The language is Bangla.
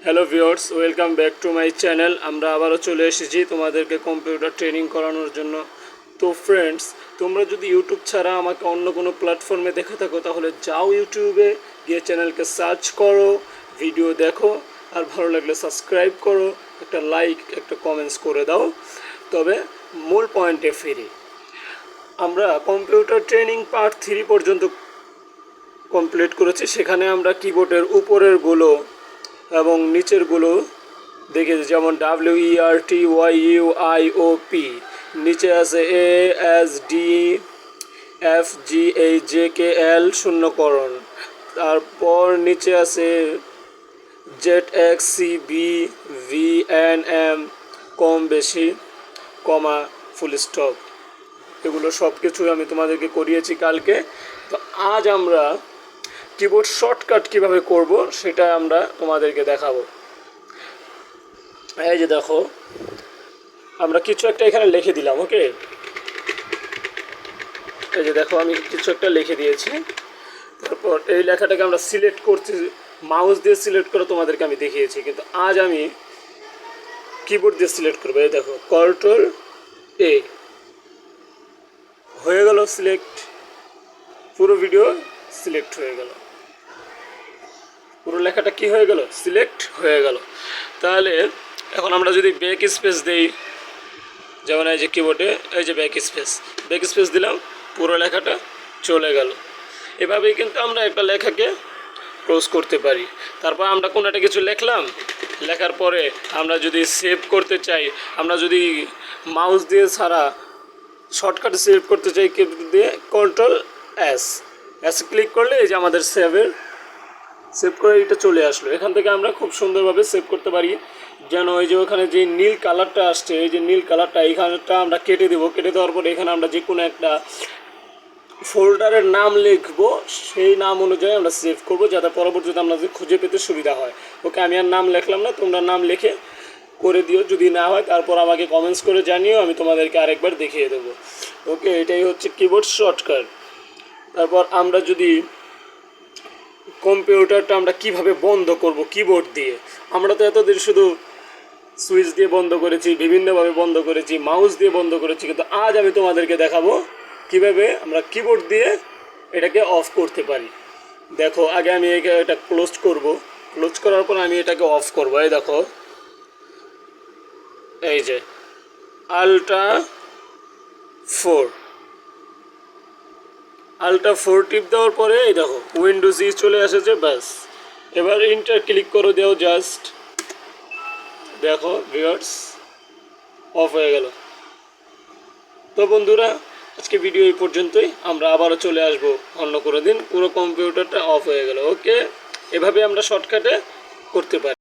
Hello viewers, welcome back to my channel. আমরা আবারও চলে এসেছি তোমাদেরকে কম্পিউটার ট্রেনিং করানোর জন্য। তো ফ্রেন্ডস, তোমরা যদি ইউটিউব ছাড়া আমাকে অন্য কোনো প্ল্যাটফর্মে দেখে থাকো তাহলে যাও ইউটিউবে গিয়ে চ্যানেলকে সার্চ করো, ভিডিও দেখো, আর ভালো লাগলে সাবস্ক্রাইব করো, একটা লাইক একটা কমেন্টস করে দাও। তবে মূল পয়েন্টে ফিরি। আমরা কম্পিউটার ট্রেনিং পার্ট 3 পর্যন্ত কমপ্লিট করেছি। সেখানে আমরা কিবোর্ডের উপরেরগুলো এবং নিচেরগুলো দেখেছি, যেমন WERTYUIOP, নিচে আছে ASDFGHJKL শূন্যকরণ, তারপর নিচে আছে ZXCBVNM কম বেশি কমা ফুল স্টপ। এগুলো সব কিছুই আমি তোমাদেরকে করিয়েছি কালকে। তো আজ আমরা কিবোর্ড শর্টকাট কিভাবে করব সেটা আমরা তোমাদেরকে দেখাবো। এই যে দেখো, আমরা কিছু একটা এখানে লিখে দিলাম। ওকে, এই যে দেখো আমি কিছু একটা লিখে দিয়েছি। তারপর এই লেখাটাকে আমরা সিলেক্ট করছি, মাউস দিয়ে সিলেক্ট করে তোমাদেরকে আমি দেখিয়েছি, কিন্তু আজ আমি কিবোর্ড দিয়ে সিলেক্ট করবো। এই দেখো, কন্ট্রোল এ হয়ে গেল সিলেক্ট, পুরো ভিডিও সিলেক্ট হয়ে গেল, পুরো লেখাটা কি হয়ে গেল, সিলেক্ট হয়ে গেল। তাহলে এখন আমরা যদি ব্যাক স্পেস দেই, যেমন এই যে কিবোর্ডে এই যে ব্যাক স্পেস দিলাম, পুরো লেখাটা চলে গেল। এভাবেই কিন্তু আমরা একটা লেখাকে ক্লোজ করতে পারি। তারপর আমরা কোনো একটা কিছু লিখলাম, লেখার পরে আমরা যদি সেভ করতে চাই, আমরা যদি মাউস দিয়ে ছাড়া শর্টকাটে সেভ করতে চাই, কিবোর্ড দিয়ে কন্ট্রোল এস ক্লিক করলে এই যে আমাদের সেভ করে এটা চলে আসলো। এখান থেকে আমরা খুব সুন্দরভাবে সেভ করতে পারি। যেন ওই যে ওখানে যে নীল কালারটা আসছে, এই যে নীল কালারটা, এইখানটা আমরা কেটে দেবো। কেটে দেওয়ার পরে এখানে আমরা যে কোনো একটা ফোল্ডারের নাম লিখবো, সেই নাম অনুযায়ী আমরা সেভ করব, যাতে পরবর্তীতে আমরা যে খুঁজে পেতে সুবিধা হয়। ওকে, আমি আর নাম লিখলাম না, তোমরা নাম লিখে করে দিও। যদি না হয় তারপর আমাকে কমেন্টস করে জানিও, আমি তোমাদেরকে আরেকবার দেখিয়ে দেবো। ওকে, এটাই হচ্ছে কিবোর্ড শর্টকাট। তারপর আমরা যদি কম্পিউটারটা আমরা কিভাবে বন্ধ করব কিবোর্ড দিয়ে, আমরা তো এতদিন শুধু সুইচ দিয়ে বন্ধ করেছি, বিভিন্নভাবে বন্ধ করেছি, মাউস দিয়ে বন্ধ করেছি, কিন্তু আজ আমি তোমাদেরকে দেখাবো কিভাবে আমরা কিবোর্ড দিয়ে এটাকে অফ করতে পারি। দেখো, আগে আমি এটা ক্লোজ করব, ক্লোজ করার পর আমি এটাকে অফ করব। এই দেখো, এই যে আল্ট্রা 4 টিপ দেওয়ার পরে এই দেখো উইন্ডোজ ই চলে এসেছে। ব্যাস, এবার ইন্টার ক্লিক করে দেও। জাস্ট দেখো ভিউয়ার্স, অফ হয়ে গেল। তো বন্ধুরা, আজকে ভিডিও এই পর্যন্তই। আমরা আবারও চলে আসবো অন্য কোনো দিন। পুরো কম্পিউটারটা অফ হয়ে গেল। ওকে, এভাবে আমরা শর্টকাটে করতে পারি।